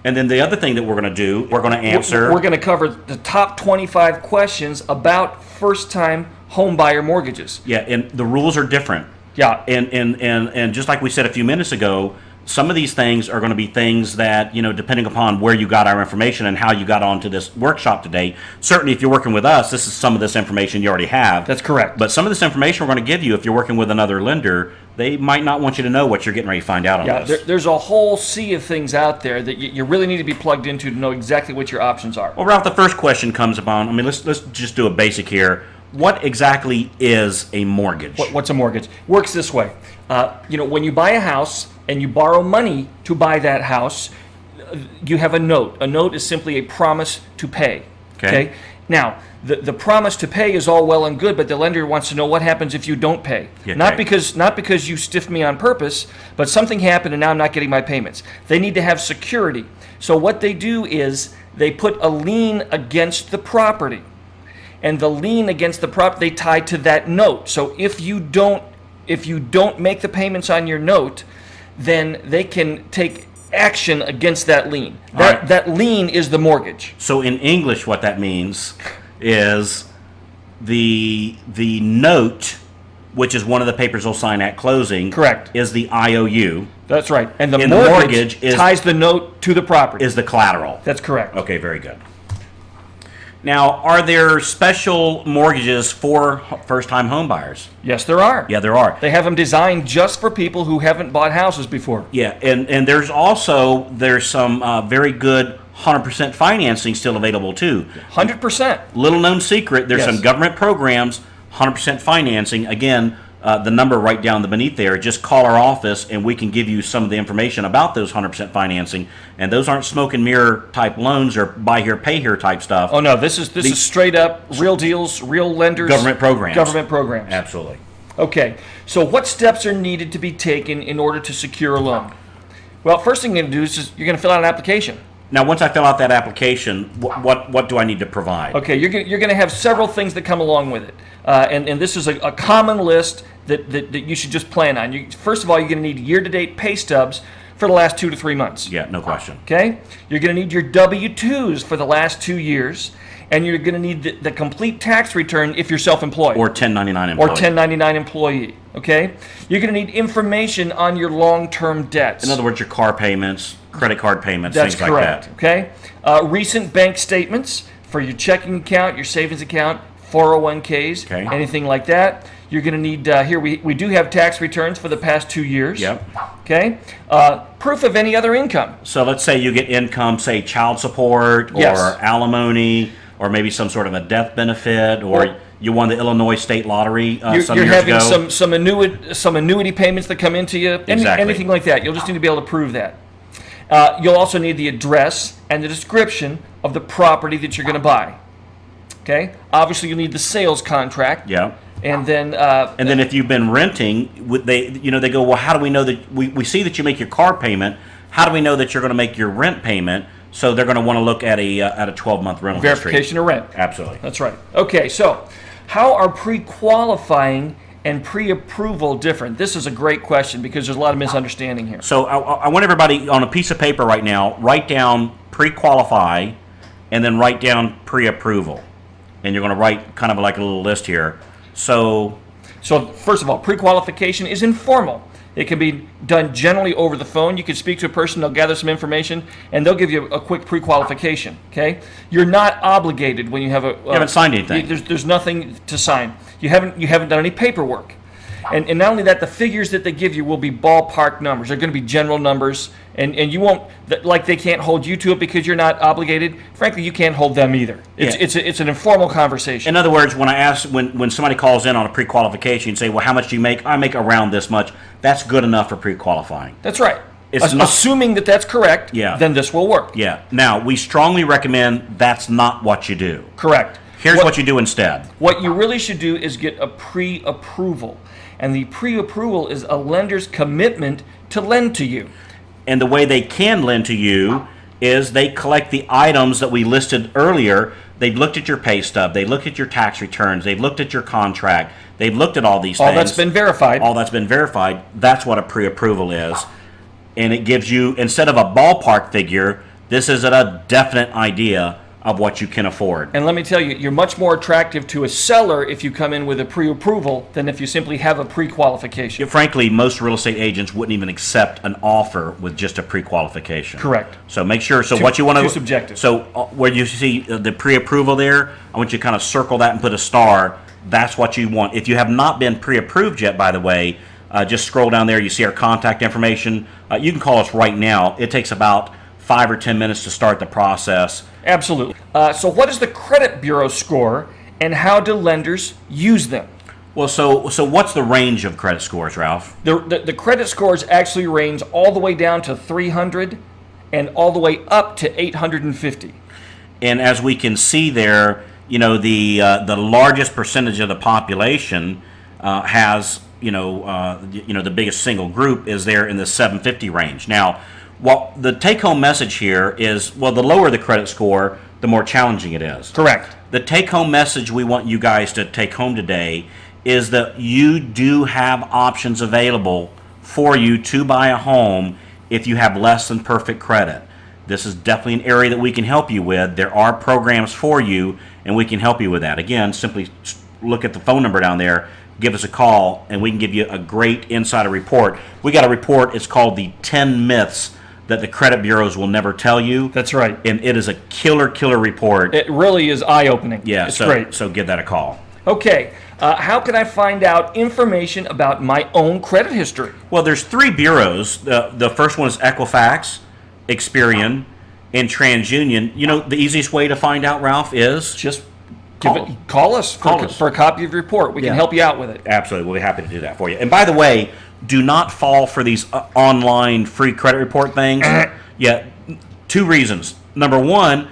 And then the other thing that we're going to do, we're going to answer. We're going to cover the top 25 questions about first-time home buyer mortgages. Yeah, and the rules are different. Yeah. And just like we said a few minutes ago, some of these things are going to be things that, depending upon where you got our information and how you got onto this workshop today. Certainly, if you're working with us, this is some of this information you already have. That's correct. But some of this information we're going to give you if you're working with another lender, they might not want you to know what you're getting ready to find out on this. There's a whole sea of things out there that you really need to be plugged into to know exactly what your options are. Well, Ralph, the first question comes upon, let's just do a basic here. What exactly is a mortgage? What's a mortgage? Works this way. When you buy a house and you borrow money to buy that house, you have a note. A note is simply a promise to pay. Okay? Now, the promise to pay is all well and good, but the lender wants to know what happens if you don't pay. Yeah, not because you stiffed me on purpose, but something happened and now I'm not getting my payments. They need to have security. So what they do is they put a lien against the property. And the lien against the property, they tie to that note. So if you don't make the payments on your note, then they can take action against that lien. That lien is the mortgage. So in English, what that means is the note, which is one of the papers they'll sign at closing, correct, is the IOU. That's right. And the mortgage ties the note to the property. Is the collateral. That's correct. Okay, very good. Now, are there special mortgages for first-time home buyers? Yes, there are. Yeah, there are. They have them designed just for people who haven't bought houses before. Yeah, and there's some very good 100% financing still available too. 100%. Little known secret, there's some government programs, 100% financing. Again, the number right down beneath there, just call our office and we can give you some of the information about those 100% financing. And those aren't smoke and mirror type loans or buy here, pay here type stuff. Oh no, this is straight up real deals, real lenders. Government programs. Government programs. Absolutely. Okay, so what steps are needed to be taken in order to secure a loan? Well, first thing you're going to do is you're going to fill out an application. Now, once I fill out that application, what do I need to provide? Okay, you're going to have several things that come along with it. And this is a common list that you should just plan on. First of all, you're going to need year-to-date pay stubs for the last 2 to 3 months. Yeah, no question. Okay? You're going to need your W-2s for the last 2 years. And you're going to need the complete tax return if you're self-employed. Or 1099 employee. Or 1099 employee. Okay? You're going to need information on your long-term debts. In other words, your car payments, credit card payments, things like that. Okay? Recent bank statements for your checking account, your savings account, 401ks, anything like that. You're going to need, here we do have tax returns for the past 2 years. Yep. Okay? Proof of any other income. So let's say you get income, say child support or alimony or maybe some sort of a death benefit or you won the Illinois State Lottery some years ago. You're having some annuity payments that come into you. Anything like that. You'll just need to be able to prove that. You'll also need the address and the description of the property that you're going to buy. Okay? Obviously, you'll need the sales contract. Yeah. And then if you've been renting, they go, well, how do we know that we see that you make your car payment? How do we know that you're going to make your rent payment? So they're going to want to look at a 12-month rental verification of rent. Absolutely. That's right. Okay, so how are pre-qualifying and pre-approval different? This is a great question because there's a lot of misunderstanding here. So I want everybody on a piece of paper right now, write down pre-qualify and then write down pre-approval. And you're going to write kind of like a little list here. So first of all, pre-qualification is informal. It can be done generally over the phone. You can speak to a person, they'll gather some information, and they'll give you a quick pre-qualification. Okay? You're not obligated when you have you haven't signed anything. There's nothing to sign. You haven't done any paperwork. And not only that, the figures that they give you will be ballpark numbers. They're going to be general numbers, and you won't, like they can't hold you to it because you're not obligated. Frankly, you can't hold them either. It's an informal conversation. In other words, when somebody calls in on a pre-qualification and say, well, how much do you make? I make around this much. That's good enough for pre-qualifying. That's right. Assuming that that's correct, then this will work. Yeah. Now, we strongly recommend that's not what you do. Correct. Here's what you do instead. What you really should do is get a pre-approval. And the pre-approval is a lender's commitment to lend to you. And the way they can lend to you is they collect the items that we listed earlier. They've looked at your pay stub. They looked at your tax returns. They've looked at your contract. They've looked at all these things. All that's been verified. All that's been verified. That's what a pre-approval is. And it gives you, instead of a ballpark figure, This is a definite idea of what you can afford. And let me tell you, you're much more attractive to a seller if you come in with a pre-approval than if you simply have a pre-qualification. Frankly, most real estate agents wouldn't even accept an offer with just a pre-qualification. Correct. So make sure. So what you want to too subjective. So where you see the pre-approval there, I want you to kind of circle that and put a star. That's what you want. If you have not been pre-approved yet, by the way, just scroll down there. You see our contact information. You can call us right now. It takes about 5 or 10 minutes to start the process. Absolutely. So what is the credit bureau score, and how do lenders use them? Well, so what's the range of credit scores, Ralph? The credit scores actually range all the way down to 300 and all the way up to 850. And as we can see there, the largest percentage of the population has the biggest single group is there in the 750 range. Now, the take-home message here is, the lower the credit score, the more challenging it is. Correct. The take-home message we want you guys to take home today is that you do have options available for you to buy a home if you have less than perfect credit. This is definitely an area that we can help you with. There are programs for you, and we can help you with that. Again, simply look at the phone number down there, give us a call, and we can give you a great insider report. We got a report, it's called the 10 Myths that the credit bureaus will never tell you. That's right. And it is a killer report. It really is eye-opening. Yeah, it's great. So give that a call. Okay, how can I find out information about my own credit history? Well, there's 3 bureaus. The first one is Equifax, Experian, and TransUnion. The easiest way to find out, Ralph, is just call us for a copy of your report. We can help you out with it. Absolutely. We'll be happy to do that for you. And by the way, do not fall for these online free credit report things. Yeah, 2 reasons. Number 1,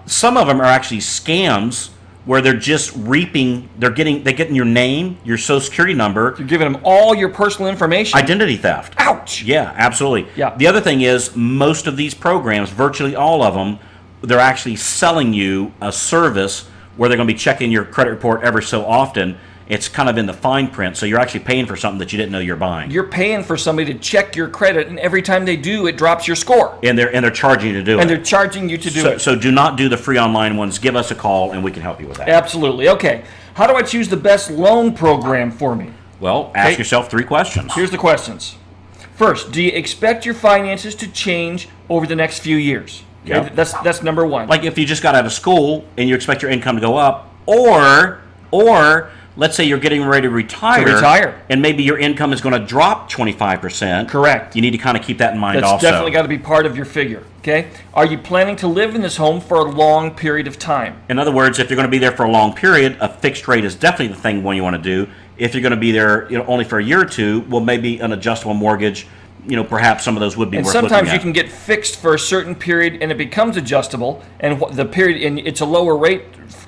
some of them are actually scams where they're just they're getting your name, your social security number. You're giving them all your personal information. Identity theft. Ouch. Yeah, absolutely. Yeah. The other thing is, most of these programs, virtually all of them, they're actually selling you a service where they're going to be checking your credit report every so often. It's kind of in the fine print, so you're actually paying for something that you didn't know you're buying. You're paying for somebody to check your credit, and every time they do, it drops your score. And they're charging you to do it. And they're charging you to do it. So do not do the free online ones. Give us a call, and we can help you with that. Absolutely. Okay. How do I choose the best loan program for me? Well, ask yourself 3 questions. Here's the questions. First, do you expect your finances to change over the next few years? Okay, Yep. That's number 1. Like if you just got out of school and you expect your income to go up, or let's say you're getting ready to retire. And maybe your income is going to drop 25%. Correct. You need to kind of keep that in mind That's also. definitely got to be part of your figure. Okay. Are you planning to live in this home for a long period of time? In other words, if you're going to be there for a long period, a fixed rate is definitely the thing one you want to do. If you're going to be there only for a year or 2, well, maybe an adjustable mortgage, perhaps some of those would be and worth looking at. sometimes you can get fixed for a certain period and it becomes adjustable, and the period, and it's a lower rate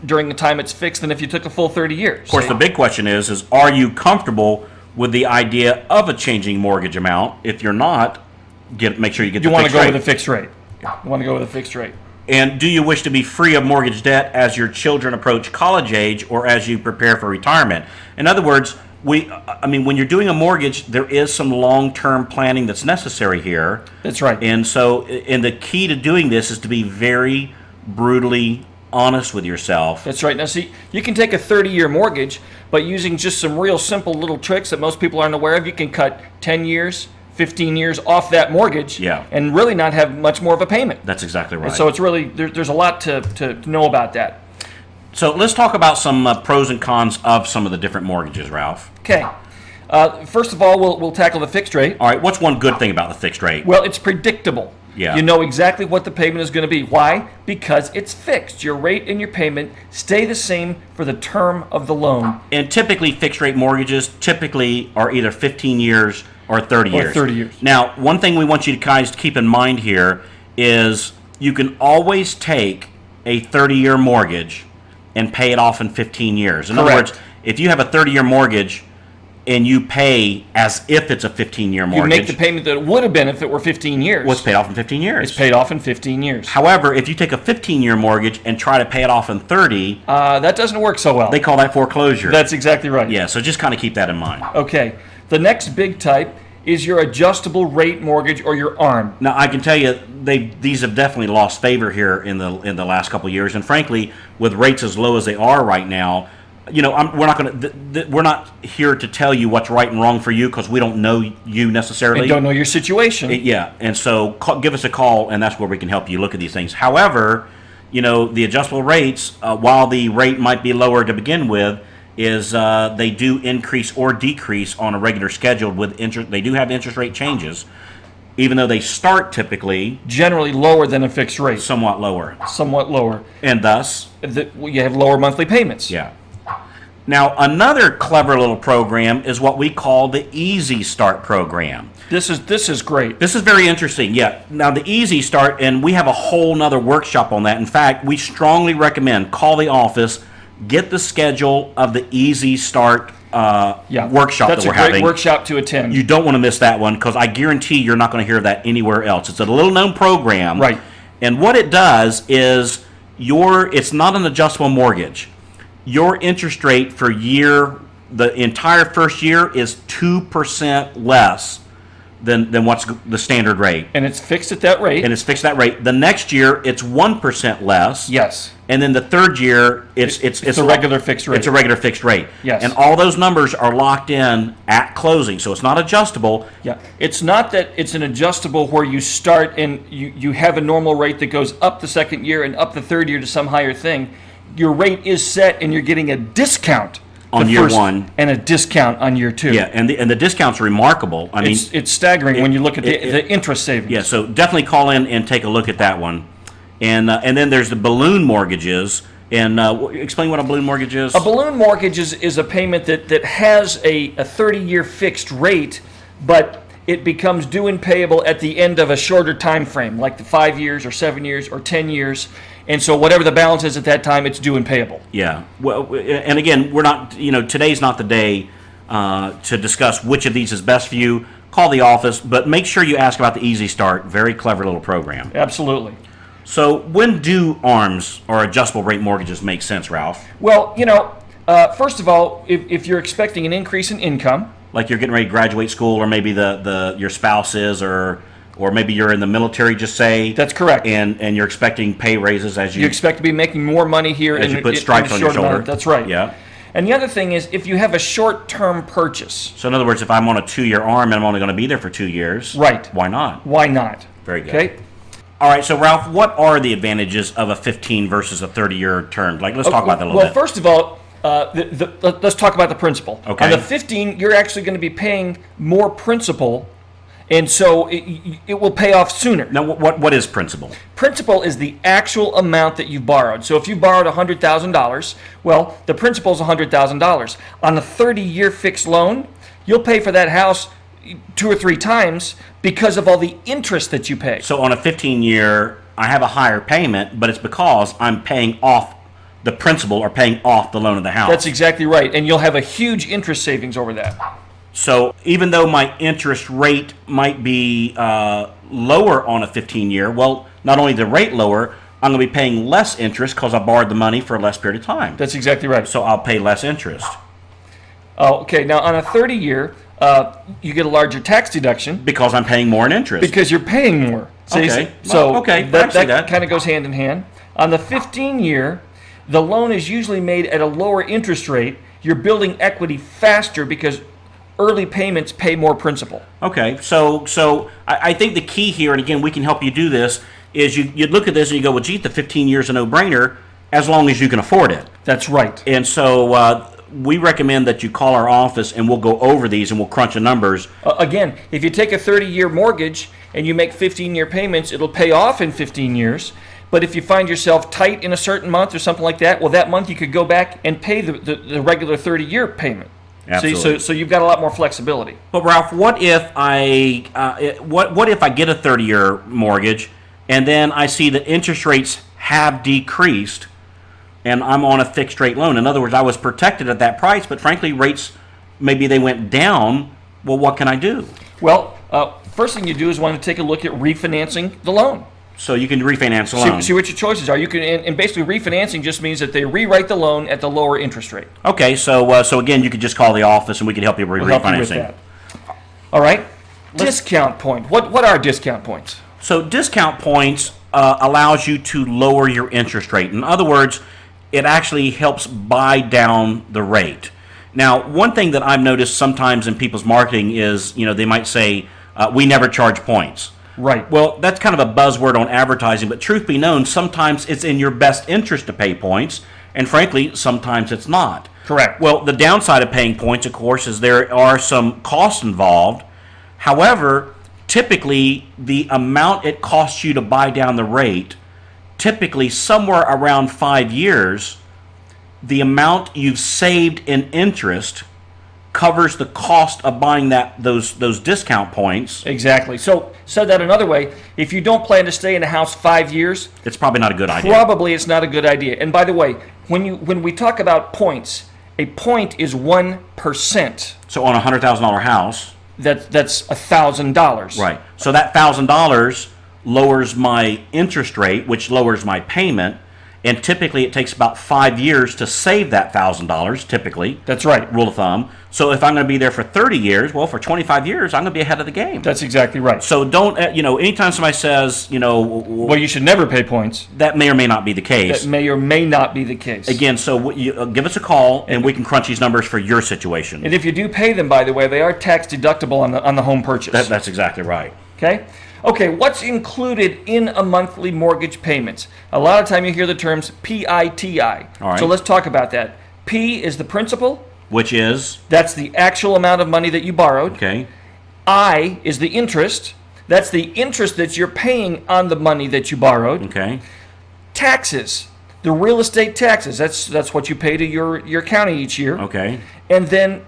during the time it's fixed than if you took a full 30 years. Of course, the big question is are you comfortable with the idea of a changing mortgage amount? If you're not, make sure you get the fixed rate. You want to go with a fixed rate. You want to go with a fixed rate. And do you wish to be free of mortgage debt as your children approach college age or as you prepare for retirement? In other words, when you're doing a mortgage, there is some long-term planning that's necessary here. That's right. And the key to doing this is to be very brutally honest with yourself. That's right. Now, see, you can take a 30-year mortgage, but using just some real simple little tricks that most people aren't aware of, you can cut 10 years, 15 years off that mortgage, and really not have much more of a payment. That's exactly right. And so it's really, there's a lot to know about that. So let's talk about some pros and cons of some of the different mortgages, Ralph. Okay. First of all, we'll tackle the fixed rate. All right. What's one good thing about the fixed rate? Well, it's predictable. Yeah. You know exactly what the payment is going to be. Why? Because it's fixed. Your rate and your payment stay the same for the term of the loan. And typically, fixed rate mortgages are either 15 years or 30 years. Or 30 years. Now, one thing we want you guys to keep in mind here is you can always take a 30-year mortgage and pay it off in 15 years. In other words, if you have a 30-year mortgage and you pay as if it's a 15-year mortgage, you make the payment that it would have been if it were 15 years. Well, it's paid off in 15 years. It's paid off in 15 years. However, if you take a 15-year mortgage and try to pay it off in 30, that doesn't work so well. They call that foreclosure. That's exactly right. Yeah, so just kind of keep that in mind. Okay. The next big type is your adjustable rate mortgage or your ARM. Now, I can tell you, these have definitely lost favor here in the last couple of years, and frankly, with rates as low as they are right now, we're not here to tell you what's right and wrong for you because we don't know you necessarily. And don't know your situation. Yeah, and so give us a call, and that's where we can help you look at these things. However, the adjustable rates, while the rate might be lower to begin with, is they do increase or decrease on a regular schedule with interest. They do have interest rate changes, even though they start typically generally lower than a fixed rate. Somewhat lower. Somewhat lower. And thus? You have lower monthly payments. Yeah. Now, another clever little program is what we call the Easy Start program. This is great. This is very interesting. Yeah. Now, the Easy Start, and we have a whole nother workshop on that. In fact, we strongly recommend call the office, get the schedule of the Easy Start workshop that we're having. That's a great workshop to attend. You don't want to miss that one because I guarantee you're not going to hear that anywhere else. It's a little-known program. Right. And what it does is it's not an adjustable mortgage. Your interest rate for the entire first year is 2% less than what's the standard rate. And it's fixed at that rate. The next year, it's 1% less. Yes. And then the third year, it's a regular fixed rate. It's a regular fixed rate. Yes. And all those numbers are locked in at closing, so it's not adjustable. Yeah. It's not that it's an adjustable where you start and you have a normal rate that goes up the second year and up the third year to some higher thing. Your rate is set, and you're getting a discount on year one and a discount on year two. Yeah, and the discount's remarkable. I mean, it's staggering when you look at the interest savings. Yeah, so definitely call in and take a look at that one. And then there's the balloon mortgages. And explain what a balloon mortgage is. A balloon mortgage is a payment that has a 30-year fixed rate, but it becomes due and payable at the end of a shorter time frame, like the 5 years or 7 years or 10 years. And so whatever the balance is at that time, it's due and payable. Yeah. Well, and again, we're not, today's not the day to discuss which of these is best for you. Call the office, but make sure you ask about the Easy Start. Very clever little program. Absolutely. So when do ARMs or adjustable rate mortgages make sense, Ralph? Well, first of all, if you're expecting an increase in income, like you're getting ready to graduate school, or maybe your spouse is, or maybe you're in the military, just say. That's correct. And you're expecting pay raises as you expect to be making more money here as you put stripes on your shoulder. That's right. Yeah. And the other thing is, if you have a short-term purchase. So in other words, if I'm on a 2-year ARM and I'm only going to be there for 2 years. Right. Why not? Why not? Very good. Okay. All right, so Ralph, what are the advantages of a 15 versus a 30-year term? Let's talk about that a little bit. Well, first of all, let's talk about the principal. Okay. On the 15, you're actually going to be paying more principal, and so it will pay off sooner. Now, what is principal? Principal is the actual amount that you borrowed. So if you borrowed $100,000, well, the principal is $100,000. On a 30-year fixed loan, you'll pay for that house 2 or 3 times because of all the interest that you pay. So on a 15-year, I have a higher payment, but it's because I'm paying off the principal or paying off the loan of the house. That's exactly right, and you'll have a huge interest savings over that. So even though my interest rate might be lower on a 15-year, well, not only the rate lower, I'm going to be paying less interest because I borrowed the money for a less period of time. That's exactly right. So I'll pay less interest. Okay, now on a 30-year, you get a larger tax deduction. Because I'm paying more in interest. Because you're paying more. Okay. So okay. that kind of goes hand in hand. On the 15-year, the loan is usually made at a lower interest rate. You're building equity faster because early payments pay more principal. Okay, so I think the key here, and again, we can help you do this, is you look at this and you go, well, gee, the 15 years is a no-brainer as long as you can afford it. That's right. And so we recommend that you call our office and we'll go over these and we'll crunch the numbers. Again, if you take a 30-year mortgage and you make 15-year payments, it'll pay off in 15 years. But if you find yourself tight in a certain month or something like that, well, that month you could go back and pay the regular 30-year payment. Absolutely. So you've got a lot more flexibility. But Ralph, what if I get a 30-year mortgage and then I see that interest rates have decreased and I'm on a fixed rate loan? In other words, I was protected at that price, but frankly, rates, maybe they went down. Well, what can I do? Well, first thing you do is want to take a look at refinancing the loan. So you can refinance the loan. See what your choices are. You can, and basically refinancing just means that they rewrite the loan at the lower interest rate. Okay, so again, you could just call the office and we can help you with refinancing. Help you with that. All right. Discount point. What are discount points? So discount points allows you to lower your interest rate. In other words, it actually helps buy down the rate. Now, one thing that I've noticed sometimes in people's marketing is, they might say, we never charge points. Right. Well, that's kind of a buzzword on advertising, but truth be known, sometimes it's in your best interest to pay points, and frankly, sometimes it's not. Correct. Well, the downside of paying points, of course, is there are some costs involved. However, typically, the amount it costs you to buy down the rate, typically somewhere around 5 years, the amount you've saved in interest covers the cost of buying those discount points. Exactly. So, said that another way, if you don't plan to stay in a house 5 years, it's probably not a good idea. Probably it's not a good idea. And by the way, when we talk about points, a point is 1%. So on a $100,000 house, that's $1,000. Right. So that $1,000 lowers my interest rate, which lowers my payment. And typically, it takes about 5 years to save that $1,000, typically. That's right. Rule of thumb. So if I'm going to be there for 30 years, well, for 25 years, I'm going to be ahead of the game. That's exactly right. So don't, anytime somebody says, well, you should never pay points. That may or may not be the case. That may or may not be the case. Again, so give us a call, and we can crunch these numbers for your situation. And if you do pay them, by the way, they are tax deductible on the home purchase. That's exactly right. Okay? Okay, what's included in a monthly mortgage payment? A lot of time you hear the terms PITI. All right. So let's talk about that. P is the principal. Which is? That's the actual amount of money that you borrowed. Okay. I is the interest. That's the interest that you're paying on the money that you borrowed. Okay. Taxes. The real estate taxes. That's what you pay to your county each year. Okay. And then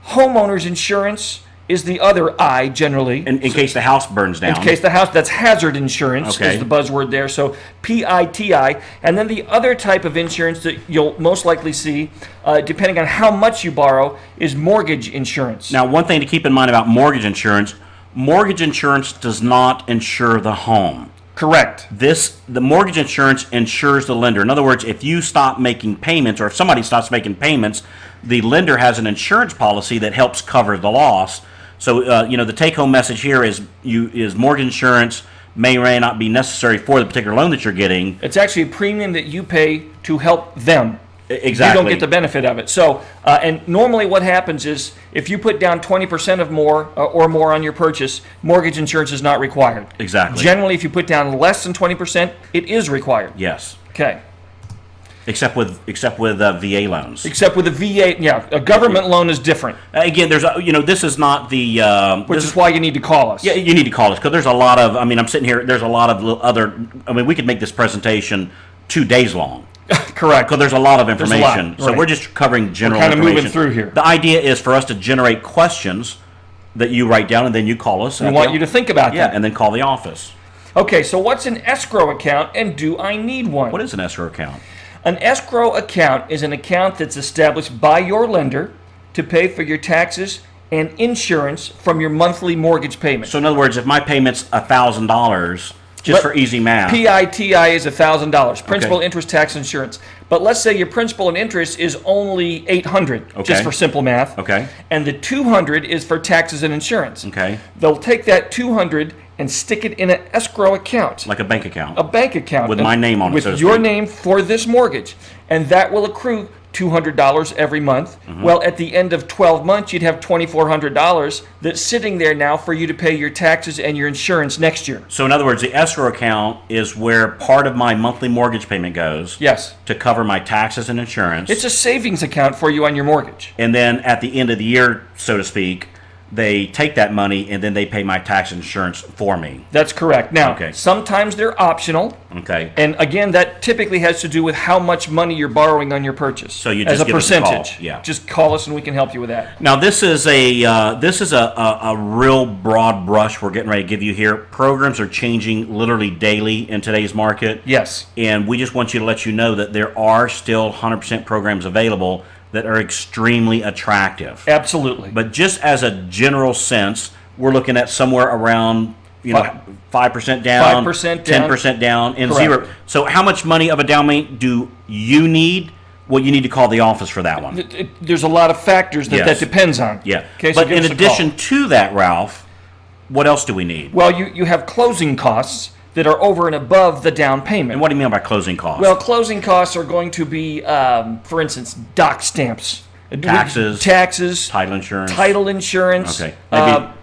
homeowners insurance is the other I generally. In case the house burns down. In case the house, that's hazard insurance Okay. is the buzzword there. So PITI. And then the other type of insurance that you'll most likely see, depending on how much you borrow, is mortgage insurance. Now, one thing to keep in mind about mortgage insurance does not insure the home. Correct. The mortgage insurance insures the lender. In other words, if you stop making payments, or if somebody stops making payments, the lender has an insurance policy that helps cover the loss. So, the take-home message here is mortgage insurance may or may not be necessary for the particular loan that you're getting. It's actually a premium that you pay to help them. Exactly. You don't get the benefit of it. So, and normally what happens is if you put down 20% or more on your purchase, mortgage insurance is not required. Exactly. Generally, if you put down less than 20%, it is required. Yes. Okay. Except with VA loans. Except with a VA, yeah, a government loan is different. Again, this is not the. Which is why you need to call us. Yeah, you need to call us because there's a lot of. I'm sitting here. There's a lot of other. We could make this presentation 2 days long. Correct. Because there's a lot of information. Right. So we're just covering general We're kind of information. moving through here. The idea is for us to generate questions that you write down and then you call us. We want you to think about Yeah, that. and then call the office. Okay, so what's an escrow account and do I need one? What is an escrow account? An escrow account is an account that's established by your lender to pay for your taxes and insurance from your monthly mortgage payment. So in other words, if my payment's $1,000, just for easy math. PITI is $1,000, principal, interest, tax, insurance. But let's say your principal and interest is only $800, just for simple math. Okay. And the $200 is for taxes and insurance. Okay. They'll take that $200 and stick it in an escrow account. Like a bank account. A bank account. With my name on it, with so to your speak. name for this mortgage. And that will accrue $200 every month. Mm-hmm. Well, at the end of 12 months, you'd have $2,400 that's sitting there now for you to pay your taxes and your insurance next year. So in other words, the escrow account is where part of my monthly mortgage payment goes. Yes. To cover my taxes and insurance. It's a savings account for you on your mortgage. And then at the end of the year, so to speak, they take that money and then they pay my tax and insurance for me. That's correct. Now, Okay. sometimes they're optional. Okay. And again, that typically has to do with how much money you're borrowing on your purchase. So you as just a give us a call. percentage. Yeah. Just call us and we can help you with that. Now this is a real broad brush we're getting ready to give you here. Programs are changing literally daily in today's market. Yes. And we just want you to let you know that there are still 100% programs available that are extremely attractive. Absolutely. But just as a general sense, we're looking at somewhere around 5% down, 5% down. 10% down, and Correct. 0. So how much money of a down payment do you need? Well, you need to call the office for that one. There's a lot of factors that Yes. depends on. Yeah. Okay, so But give in us a addition call. to that, Ralph, What else do we need? Well, you have closing costs that are over and above the down payment. And what do you mean by closing costs? Well, closing costs are going to be, for instance, dock stamps. Taxes, title insurance. Okay.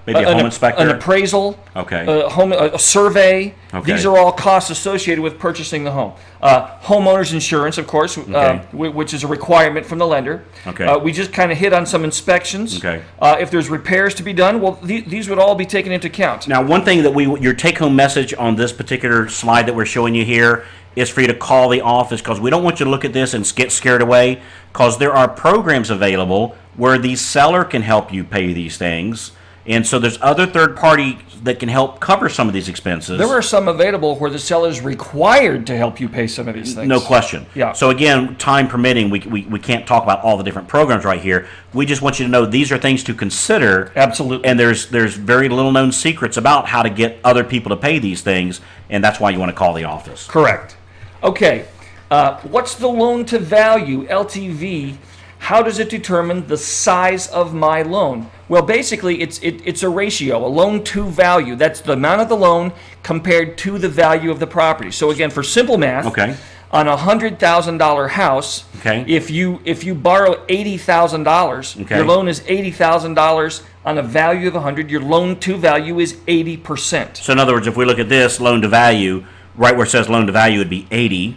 Maybe a home inspector, an appraisal. Okay. A survey. Okay. These are all costs associated with purchasing the home. Homeowners insurance, of course, which is a requirement from the lender. Okay. We just kind of hit on some inspections. Okay. If there's repairs to be done, well, these would all be taken into account. Now, one thing that your take-home message on this particular slide that we're showing you here is for you to call the office, because we don't want you to look at this and get scared away, because there are programs available where the seller can help you pay these things. And so there's other third parties that can help cover some of these expenses. There are some available where the seller is required to help you pay some of these things. No question. Yeah. So again, time permitting, we can't talk about all the different programs right here. We just want you to know these are things to consider. Absolutely. And there's very little known secrets about how to get other people to pay these things, and that's why you want to call the office. Correct. Okay. What's the loan to value, LTV? How does it determine the size of my loan? Well, basically, it's a ratio, a loan to value. That's the amount of the loan compared to the value of the property. So again, for simple math, okay, on a $100,000 house, okay, if you borrow $80,000, okay, your loan is $80,000 on a value of 100. Your loan to value is 80%. So in other words, if we look at this loan to value, right where it says loan to value would be 80,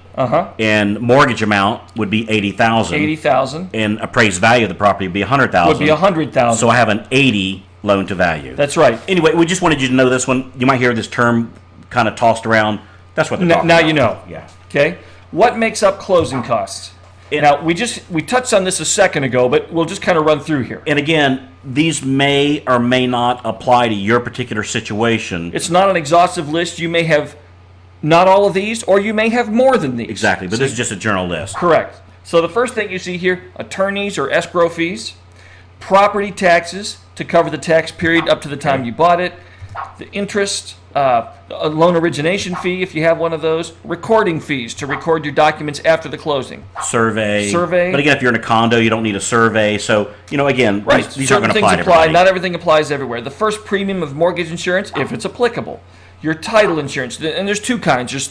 and mortgage amount would be 80,000. 80,000. And appraised value of the property would be 100,000. Would be 100,000. So I have an 80 loan to value. That's right. Anyway, we just wanted you to know this one. You might hear this term kind of tossed around. That's what they're talking now about. You know. Yeah. Okay. What makes up closing costs? Now we touched on this a second ago, but we'll just kind of run through here. And again, these may or may not apply to your particular situation. It's not an exhaustive list. You may have not all of these, or you may have more than these. Exactly, but this is just a general list. Correct. So the first thing you see here, attorneys or escrow fees, property taxes to cover the tax period up to the time you bought it, the interest, a loan origination fee if you have one of those, recording fees to record your documents after the closing. Survey. But again, if you're in a condo, you don't need a survey. So, again, right. these aren't going to apply to everybody. Not everything applies everywhere. The first premium of mortgage insurance, if it's applicable. Your title insurance, and there's two kinds.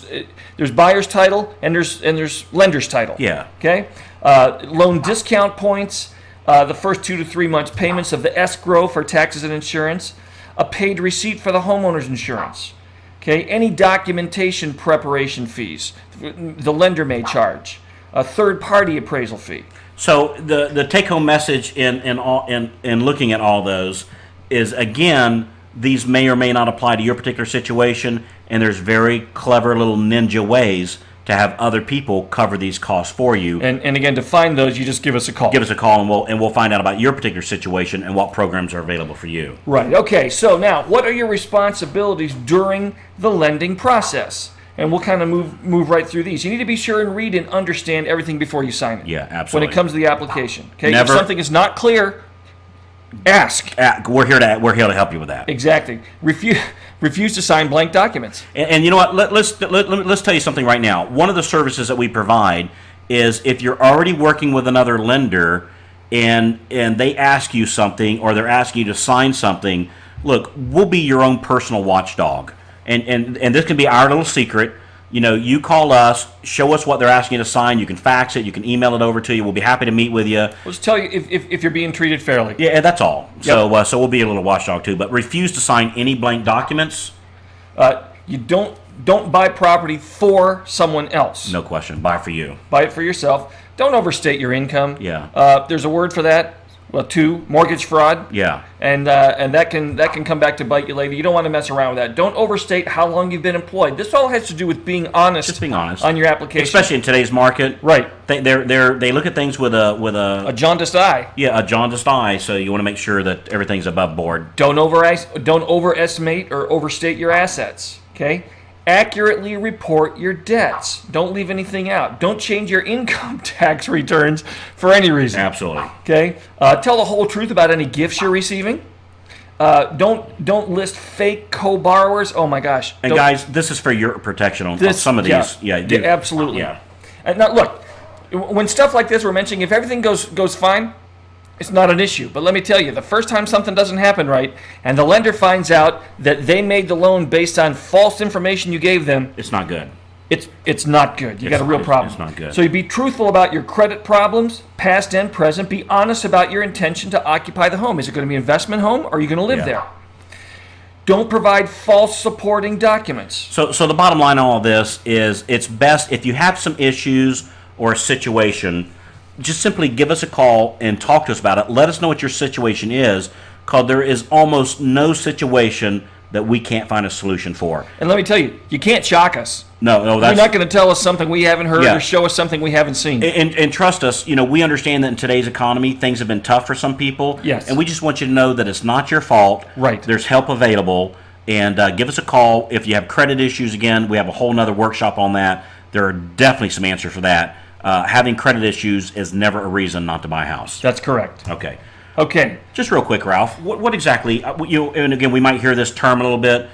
There's buyer's title and there's lender's title. Yeah. Okay. Loan discount points, the first 2 to 3 months payments of the escrow for taxes and insurance, a paid receipt for the homeowner's insurance. Okay. Any documentation preparation fees the lender may charge, a third-party appraisal fee. So the take-home message in looking at all those is, again, these may or may not apply to your particular situation, and there's very clever little ninja ways to have other people cover these costs for you. And again, to find those, you just give us a call. Give us a call, and we'll find out about your particular situation and what programs are available for you. Right. Okay. So now, what are your responsibilities during the lending process? And we'll kind of move right through these. You need to be sure and read and understand everything before you sign it. Yeah, absolutely. When it comes to the application. Okay. Never, if something is not clear, ask. We're here to help you with that. Exactly. Refuse to sign blank documents. And you know what? Let's tell you something right now. One of the services that we provide is if you're already working with another lender and they ask you something, or they're asking you to sign something, look, we'll be your own personal watchdog. And this can be our little secret. You call us, show us what they're asking you to sign. You can fax it, you can email it over to you. We'll be happy to meet with you. We'll just tell you if you're being treated fairly. Yeah, that's all. Yep. So we'll be a little watchdog too. But refuse to sign any blank documents. You don't buy property for someone else. No question. Buy for you. Buy it for yourself. Don't overstate your income. Yeah. There's a word for that. Well, 2, mortgage fraud. Yeah. And that can come back to bite you later. You don't want to mess around with that. Don't overstate how long you've been employed. This all has to do with being honest. Just being honest on your application, especially in today's market. Right. They look at things with a jaundiced eye. Yeah, a jaundiced eye. So you want to make sure that everything's above board. Don't overestimate or overstate your assets. Okay. Accurately report your debts. Don't leave anything out. Don't change your income tax returns for any reason. Absolutely. Okay. Tell the whole truth about any gifts you're receiving. Don't list fake co-borrowers. Oh my gosh. And guys, this is for your protection on some of these. Yeah, absolutely. Yeah. And now look, when stuff like this we're mentioning, if everything goes fine, It's not an issue. But let me tell you, the first time something doesn't happen right, and the lender finds out that they made the loan based on false information you gave them, It's not good. it's not good. You got a real problem. It's not good. So you be truthful about your credit problems, past and present. Be honest about your intention to occupy the home. Is it going to be an investment home, or are you going to live there? Don't provide false supporting documents. So the bottom line on all this is it's best if you have some issues or a situation, just simply give us a call and talk to us about it. Let us know what your situation is, because there is almost no situation that we can't find a solution for. And let me tell you, you can't shock us. No, that's... You're not going to tell us something we haven't heard Yeah. or show us something we haven't seen. And trust us, we understand that in today's economy, things have been tough for some people. Yes. And we just want you to know that it's not your fault. Right. There's help available. And give us a call. If you have credit issues, again, we have a whole nother workshop on that. There are definitely some answers for that. Having credit issues is never a reason not to buy a house. That's correct. Okay. Okay. Just real quick, Ralph, what exactly, and again, we might hear this term a little bit,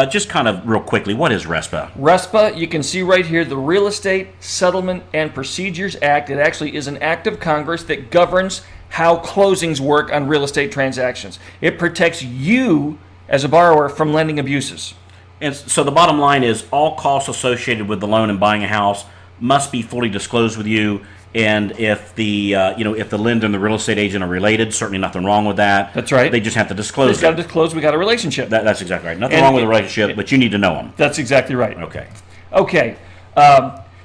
just kind of real quickly, what is RESPA? RESPA, you can see right here, the Real Estate Settlement and Procedures Act. It actually is an act of Congress that governs how closings work on real estate transactions. It protects you as a borrower from lending abuses. And so the bottom line is all costs associated with the loan and buying a house must be fully disclosed with you. And if the if the lender and the real estate agent are related, certainly nothing wrong with that. That's right. They just have to disclose It's got it. to disclose we got a relationship. That's exactly right. Nothing And wrong with the relationship, but you need to know them. That's exactly right. Okay. Okay.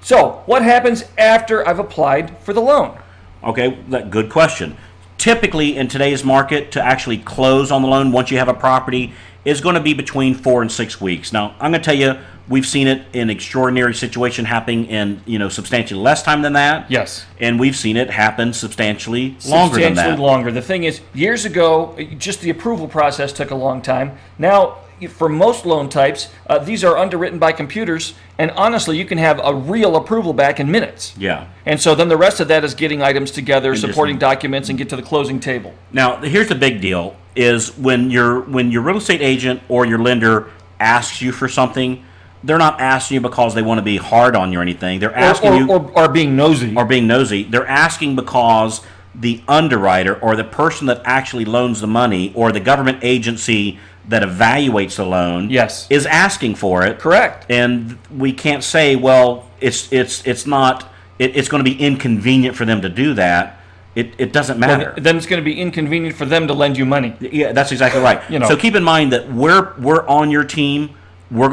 So what happens after I've applied for the loan? Okay, good question. Typically, in today's market, to actually close on the loan once you have a property is going to be between 4 and 6 weeks. Now, I'm going to tell you, we've seen it in extraordinary situation happening in substantially less time than that. Yes. And we've seen it happen substantially longer than that. Substantially longer. The thing is, years ago, just the approval process took a long time. Now, for most loan types, these are underwritten by computers, and honestly, you can have a real approval back in minutes. Yeah. And so then the rest of that is getting items together, supporting documents, and get to the closing table. Now, here's the big deal: is when your real estate agent or your lender asks you for something, they're not asking you because they want to be hard on you or anything. They're asking you or being nosy. Or being nosy. They're asking because the underwriter or the person that actually loans the money or the government agency that evaluates the loan is asking for it. Correct. And we can't say, well, it's going to be inconvenient for them to do that. It doesn't matter. Then it's going to be inconvenient for them to lend you money. Yeah, that's exactly right. So keep in mind that we're on your team. We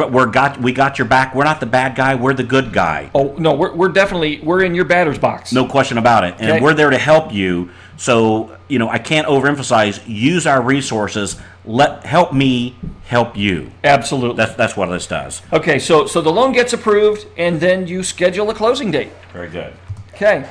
got your back. We're not the bad guy. We're the good guy. Oh no, we're definitely in your batter's box. No question about it. And we're there to help you. So I can't overemphasize. Use our resources. Help me help you. Absolutely. That's what this does. Okay, so the loan gets approved, and then you schedule a closing date. Very good. Okay.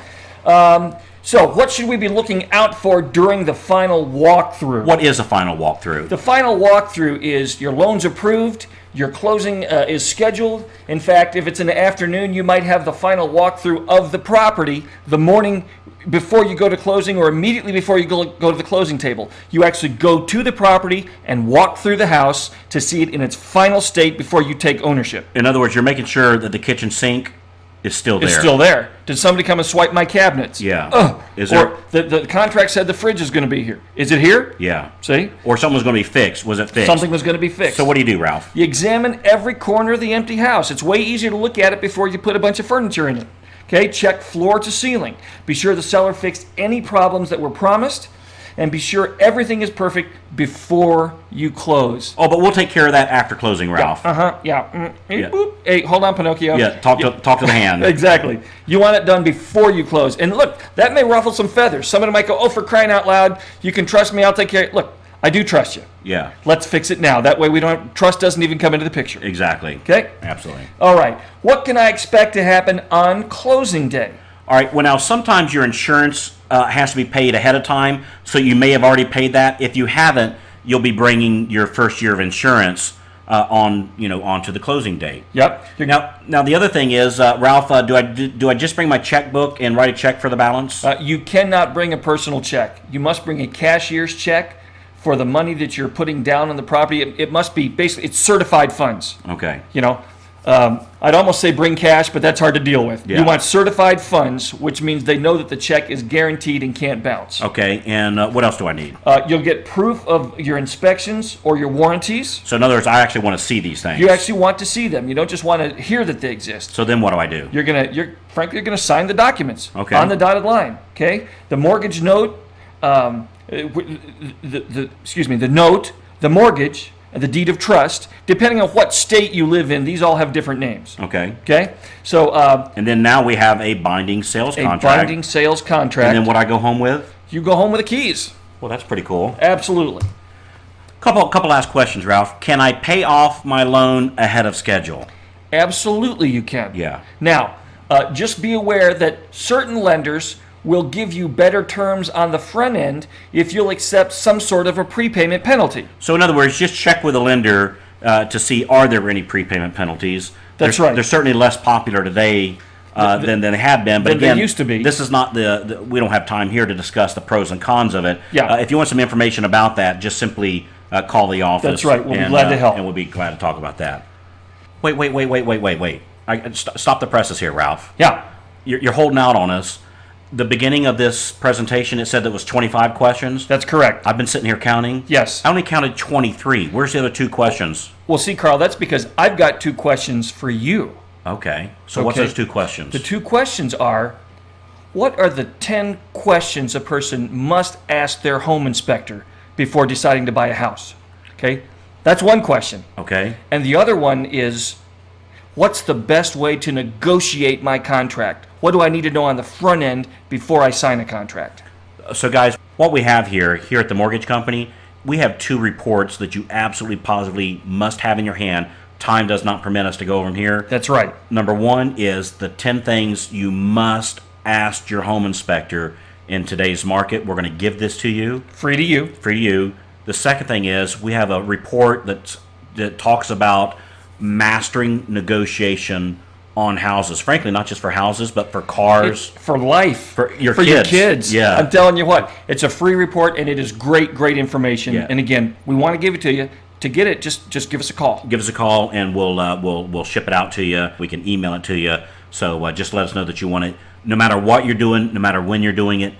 So what should we be looking out for during the final walkthrough? What is a final walkthrough? The final walkthrough is your loan's approved, your closing is scheduled. In fact, if it's in the afternoon, you might have the final walkthrough of the property the morning before you go to closing or immediately before you go to the closing table. You actually go to the property and walk through the house to see it in its final state before you take ownership. In other words, you're making sure that the kitchen sink is still there. It's still there. Did somebody come and swipe my cabinets? Yeah. Is there? Or the contract said the fridge is going to be here. Is it here? Yeah. See? Or something was going to be fixed. Was it fixed? Something was going to be fixed. So what do you do, Ralph? You examine every corner of the empty house. It's way easier to look at it before you put a bunch of furniture in it. Okay? Check floor to ceiling. Be sure the seller fixed any problems that were promised, and be sure everything is perfect before you close. Oh, but we'll take care of that after closing, Ralph. Yeah. Boop. Hey, hold on, Pinocchio. Yeah, talk to the hand. Exactly. You want it done before you close. And look, that may ruffle some feathers. Somebody might go, oh, for crying out loud, you can trust me, I'll take care of it. Look, I do trust you. Yeah. Let's fix it now. That way trust doesn't even come into the picture. Exactly. Okay? Absolutely. All right. What can I expect to happen on closing day? All right. Well, now sometimes your insurance has to be paid ahead of time, so you may have already paid that. If you haven't, you'll be bringing your first year of insurance onto the closing date. Yep. Now the other thing is, Ralph, do I just bring my checkbook and write a check for the balance? You cannot bring a personal check. You must bring a cashier's check for the money that you're putting down on the property. It must be basically, it's certified funds. Okay. I'd almost say bring cash, but that's hard to deal with. Yeah. You want certified funds, which means they know that the check is guaranteed and can't bounce. Okay, and what else do I need? You'll get proof of your inspections or your warranties. So in other words, I actually want to see these things. You actually want to see them. You don't just want to hear that they exist. So then what do I do? Frankly, you're gonna sign the documents Okay. on the dotted line. Okay, the mortgage note, the note, the mortgage, and the deed of trust. Depending on what state you live in, these all have different names. Okay. Okay, so And then now we have a binding sales a contract. binding sales contract. And then what I go home with? You go home with the keys. Well, that's pretty cool. Absolutely. Couple last questions, Ralph. Can I pay off my loan ahead of schedule? Absolutely, you can. Yeah. Now, just be aware that certain lenders will give you better terms on the front end if you'll accept some sort of a prepayment penalty. So in other words, just check with the lender to see are there any prepayment penalties. That's They're- right. They're certainly less popular today than they have been. But than they again, used to be. This is not we don't have time here to discuss the pros and cons of it. Yeah. If you want some information about that, just simply call the office. That's right. We'll be glad to help. And we'll be glad to talk about that. Wait. Stop the presses here, Ralph. Yeah. You're holding out on us. The beginning of this presentation, it said there was 25 questions. That's correct. I've been sitting here counting. Yes. I only counted 23. Where's the other 2 questions? Well, see, Carl, that's because I've got 2 questions for you. Okay. So what's Okay. those 2 questions? The 2 questions are, what are the 10 questions a person must ask their home inspector before deciding to buy a house? Okay? That's one question. Okay. And the other one is, what's the best way to negotiate my contract? What do I need to know on the front end before I sign a contract? So guys, what we have here at the mortgage company, we have 2 reports that you absolutely positively must have in your hand. Time does not permit us to go over them here. That's right. Number 1 is the 10 things you must ask your home inspector in today's market. We're going to give this to you. Free to you. For you. The second thing is we have a report that talks about mastering negotiation on houses. Frankly, not just for houses, but for cars. For life. For your your kids. kids. Yeah. I'm telling you what, it's a free report and it is great information. Yeah. And again, we want to give it to you. To get it, just give us a call. Give us a call and we'll ship it out to you. We can email it to you. So just let us know that you want it. No matter what you're doing, no matter when you're doing it,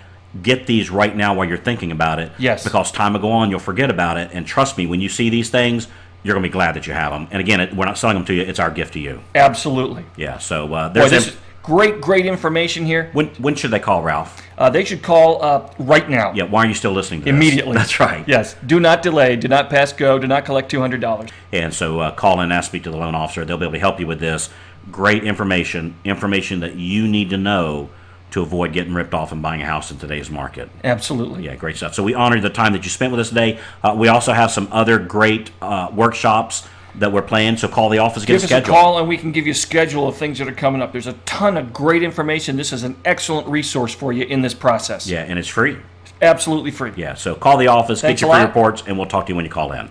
get these right now while you're thinking about it. Yes. Because time will go on, you'll forget about it. And trust me, when you see these things, you're going to be glad that you have them. And again, we're not selling them to you. It's our gift to you. Absolutely. Yeah. So Boy, there's this is great information here. when should they call, Ralph? They should call right now. Yeah. Why are you still listening to this? Immediately. That's right. Yes. Do not delay. Do not pass go. Do not collect $200. And so call in and ask, speak to the loan officer. They'll be able to help you with this. Great information that you need to know to avoid getting ripped off and buying a house in today's market. Absolutely. Yeah, great stuff. So we honor the time that you spent with us today. We also have some other great workshops that we're planning, so call the office, get Give a us a schedule. call and we can give you a schedule of things that are coming up. There's a ton of great information. This is an excellent resource for you in this process. Yeah, and it's free. Absolutely free. Yeah, so call the office, Thanks get a your free lot. reports, and we'll talk to you when you call in.